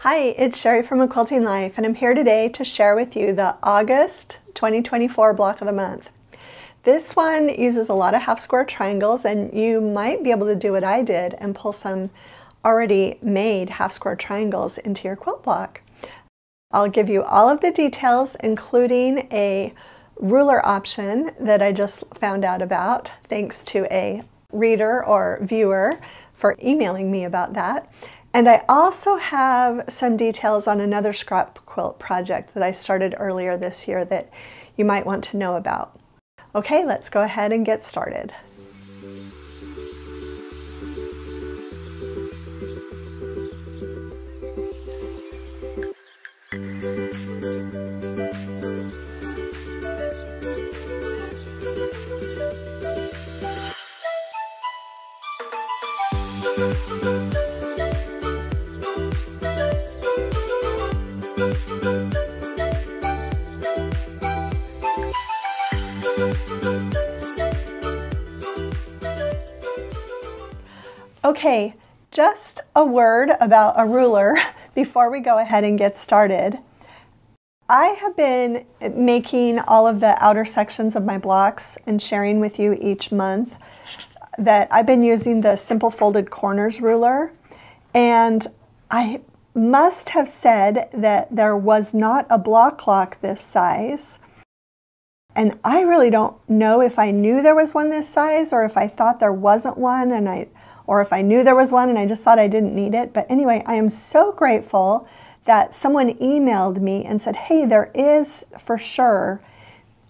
Hi, it's Sherri from A Quilting Life, and I'm here today to share with you the August 2024 block of the month. This one uses a lot of half square triangles, and you might be able to do what I did and pull some already made half square triangles into your quilt block. I'll give you all of the details, including a ruler option that I just found out about thanks to a reader or viewer for emailing me about that. And I also have some details on another scrap quilt project that I started earlier this year that you might want to know about. Okay, let's go ahead and get started. Okay, just a word about a ruler before we go ahead and get started. I have been making all of the outer sections of my blocks and sharing with you each month that I've been using the Simple Folded Corners ruler, and I must have said that there was not a block lock this size. And I really don't know if I knew there was one this size or if I thought there wasn't one or if I knew there was one and I just thought I didn't need it. But anyway, I am so grateful that someone emailed me and said, hey, there is for sure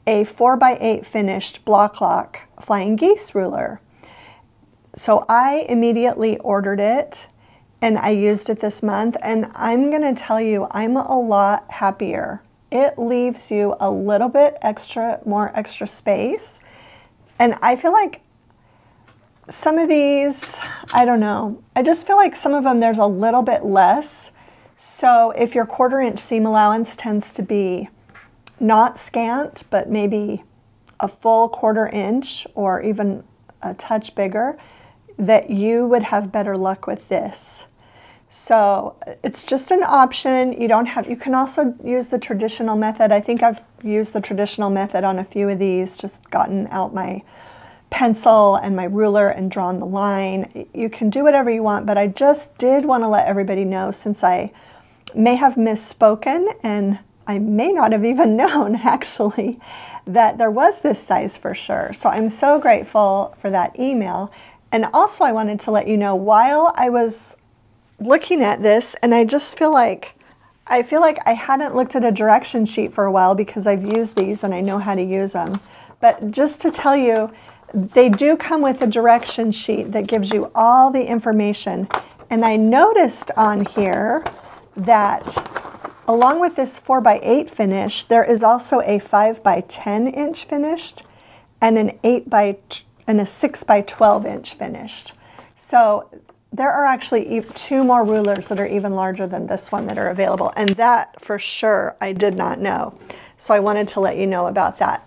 a 4x8 finished block lock flying geese ruler. So I immediately ordered it and I used it this month, and I'm gonna tell you, I'm a lot happier. It leaves you a little bit more extra space. And I feel like some of these, I don't know, I just feel like some of them there's a little bit less. So if your 1/4 inch seam allowance tends to be not scant, but maybe a full 1/4 inch or even a touch bigger, that you would have better luck with this. So it's just an option. You can also use the traditional method. I think I've used the traditional method on a few of these, just gotten out my pencil and my ruler and drawn the line. You can do whatever you want, but I just did want to let everybody know, since I may have misspoken and I may not have even known actually that there was this size for sure. So I'm so grateful for that email. And also I wanted to let you know, while I was looking at this, and I feel like I hadn't looked at a direction sheet for a while because I've used these and I know how to use them. But just to tell you, they do come with a direction sheet that gives you all the information. And I noticed on here that along with this 4x8 finish, there is also a 5x10 inch finished and a 6x12 inch finished. So there are actually 2 more rulers that are even larger than this one that are available. And that for sure I did not know. So I wanted to let you know about that.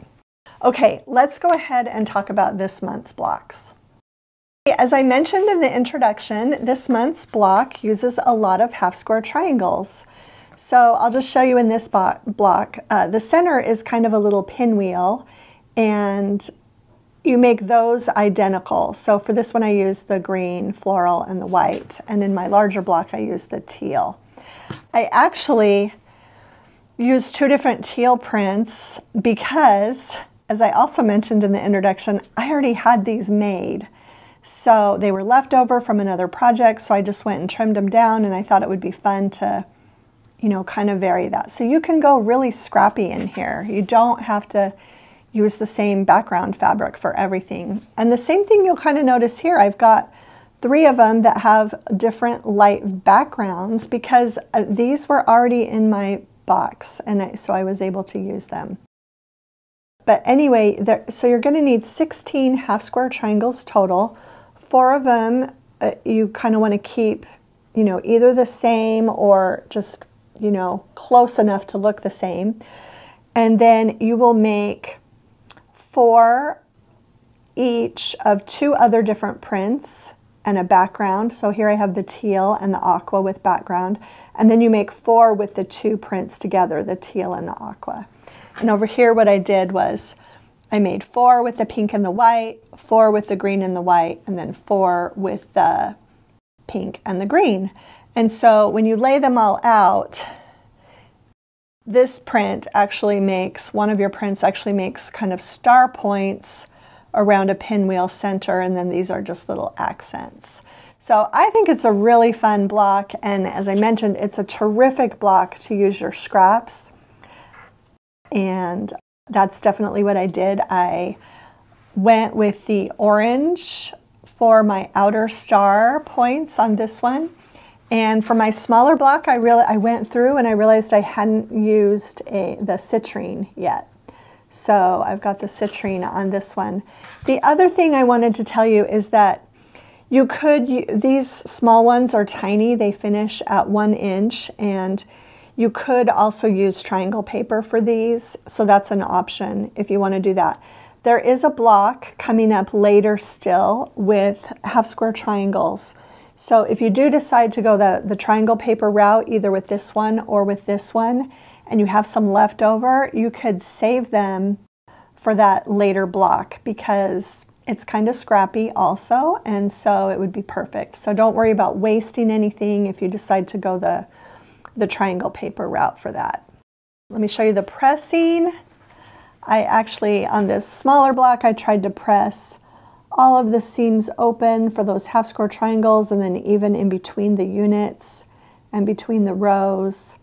Okay, let's go ahead and talk about this month's blocks. As I mentioned in the introduction, this month's block uses a lot of half square triangles. So I'll just show you in this block. The center is kind of a little pinwheel, and you make those identical. So for this one I used the green, floral, and the white, and in my larger block I used the teal. I actually used 2 different teal prints because, as I also mentioned in the introduction, I already had these made. So they were left over from another project, so I just went and trimmed them down, and I thought it would be fun to, you know, kind of vary that. So you can go really scrappy in here. You don't have to use the same background fabric for everything. And the same thing you'll kind of notice here. I've got 3 of them that have different light backgrounds because these were already in my box, and so I was able to use them. But anyway, so you're going to need 16 half square triangles total. 4 of them you kind of want to keep, you know, either the same or just, you know, close enough to look the same. And then you will make 4 each of 2 other different prints and a background. So here I have the teal and the aqua with background. And then you make 4 with the 2 prints together, the teal and the aqua. And over here what I did was I made 4 with the pink and the white, 4 with the green and the white, and then 4 with the pink and the green. And so when you lay them all out, this print actually makes, one of your prints actually makes kind of star points around a pinwheel center, and then these are just little accents. So I think it's a really fun block, and as I mentioned, it's a terrific block to use your scraps. And that's definitely what I did. I went with the orange for my outer star points on this one. And for my smaller block, I went through and I realized I hadn't used the citrine yet. So I've got the citrine on this one. The other thing I wanted to tell you is that you could, these small ones are tiny, they finish at 1 inch, and you could also use triangle paper for these, so that's an option if you want to do that. There is a block coming up later still with half-square triangles. So if you do decide to go the triangle paper route, either with this one or with this one, and you have some left over, you could save them for that later block because it's kind of scrappy also, and so it would be perfect. So don't worry about wasting anything if you decide to go the triangle paper route for that. Let me show you the pressing. I actually, on this smaller block, I tried to press all of the seams open for those half-square triangles, and then even in between the units and between the rows,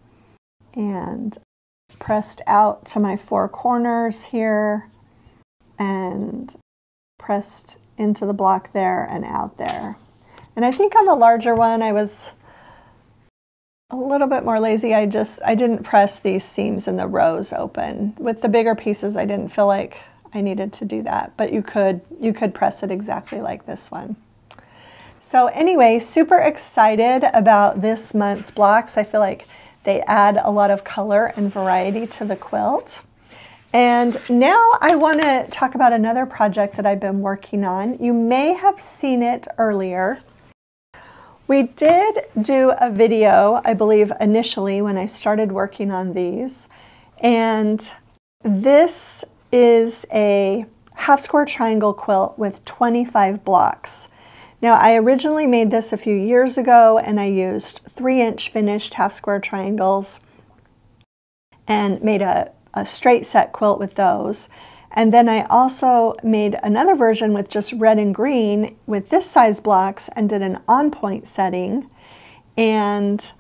and pressed out to my 4 corners here and pressed into the block there and out there. And I think on the larger one I was a little bit more lazy. I didn't press these seams in the rows open. With the bigger pieces I didn't feel like I needed to do that, but you could press it exactly like this one. So anyway, super excited about this month's blocks. I feel like they add a lot of color and variety to the quilt. And now I want to talk about another project that I've been working on. You may have seen it earlier. We did do a video, I believe, initially when I started working on these. And this is a half-square triangle quilt with 25 blocks. Now, I originally made this a few years ago, and I used 3-inch finished half-square triangles and made a straight set quilt with those. And then I also made another version with just red and green with this size blocks and did an on-point setting. And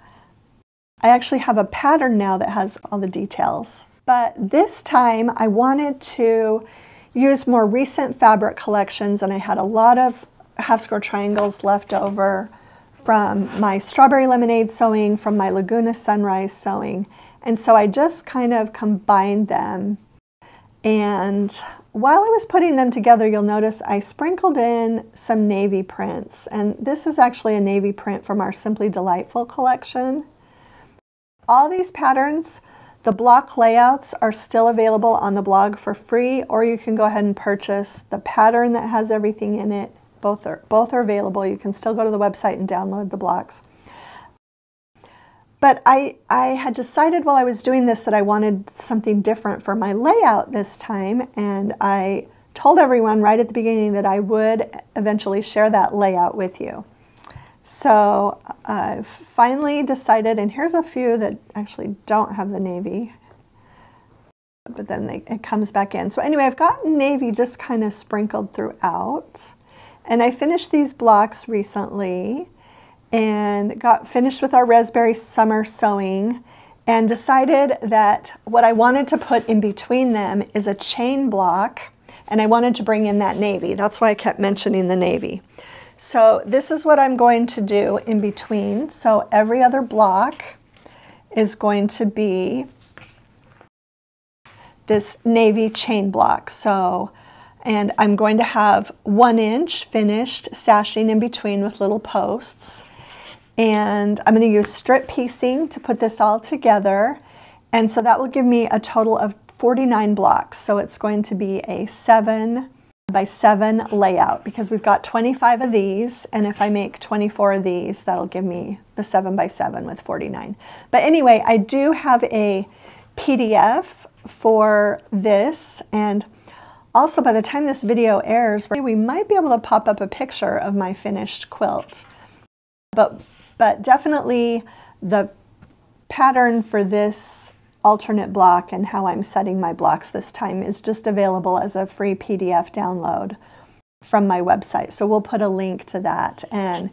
I actually have a pattern now that has all the details. But this time I wanted to use more recent fabric collections, and I had a lot of half-square triangles left over from my Strawberry Lemonade sewing, from my Laguna Sunrise sewing. And so I just kind of combined them. And while I was putting them together, you'll notice I sprinkled in some navy prints. And this is actually a navy print from our Simply Delightful collection. All these patterns, the block layouts are still available on the blog for free, or you can go ahead and purchase the pattern that has everything in it. Both are available. You can still go to the website and download the blocks. But I had decided while I was doing this that I wanted something different for my layout this time, and I told everyone right at the beginning that I would eventually share that layout with you. So I've finally decided, and here's a few that actually don't have the navy, but then it comes back in. So anyway, I've got navy just kind of sprinkled throughout. And I finished these blocks recently and got finished with our Raspberry Summer sewing and decided that what I wanted to put in between them is a chain block, and I wanted to bring in that navy. That's why I kept mentioning the navy. So this is what I'm going to do in between. So every other block is going to be this navy chain block. And I'm going to have 1-inch finished sashing in between with little posts. And I'm going to use strip piecing to put this all together. And so that will give me a total of 49 blocks. So it's going to be a 7 by 7 layout, because we've got 25 of these, and if I make 24 of these, that'll give me the 7 by 7 with 49. But anyway, I do have a PDF for this, and also by the time this video airs, we might be able to pop up a picture of my finished quilt. But definitely the pattern for this alternate block and how I'm setting my blocks this time is just available as a free PDF download from my website. So we'll put a link to that. And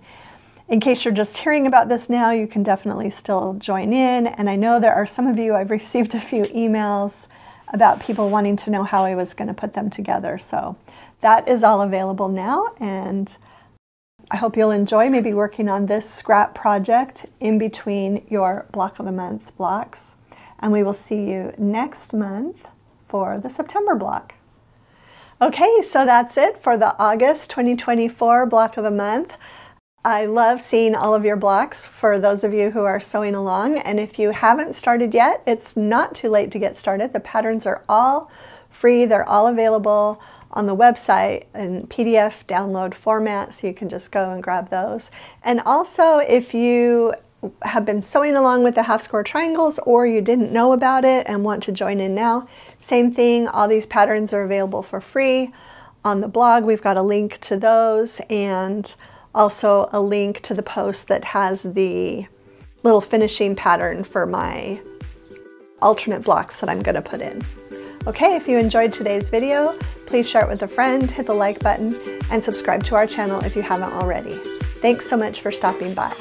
in case you're just hearing about this now, you can definitely still join in. And I know there are some of you, I've received a few emails about people wanting to know how I was going to put them together. So that is all available now. And I hope you'll enjoy maybe working on this scrap project in between your block of the month blocks. And we will see you next month for the September block. Okay, so that's it for the August 2024 block of the month. I love seeing all of your blocks for those of you who are sewing along. And if you haven't started yet, it's not too late to get started. The patterns are all free. They're all available on the website in PDF download format, so you can just go and grab those. And also, if you have been sewing along with the half square triangles, or you didn't know about it and want to join in now, same thing. All these patterns are available for free on the blog. We've got a link to those, and also a link to the post that has the little finishing pattern for my alternate blocks that I'm going to put in. Okay, if you enjoyed today's video, please share it with a friend, hit the like button, and subscribe to our channel if you haven't already. Thanks so much for stopping by.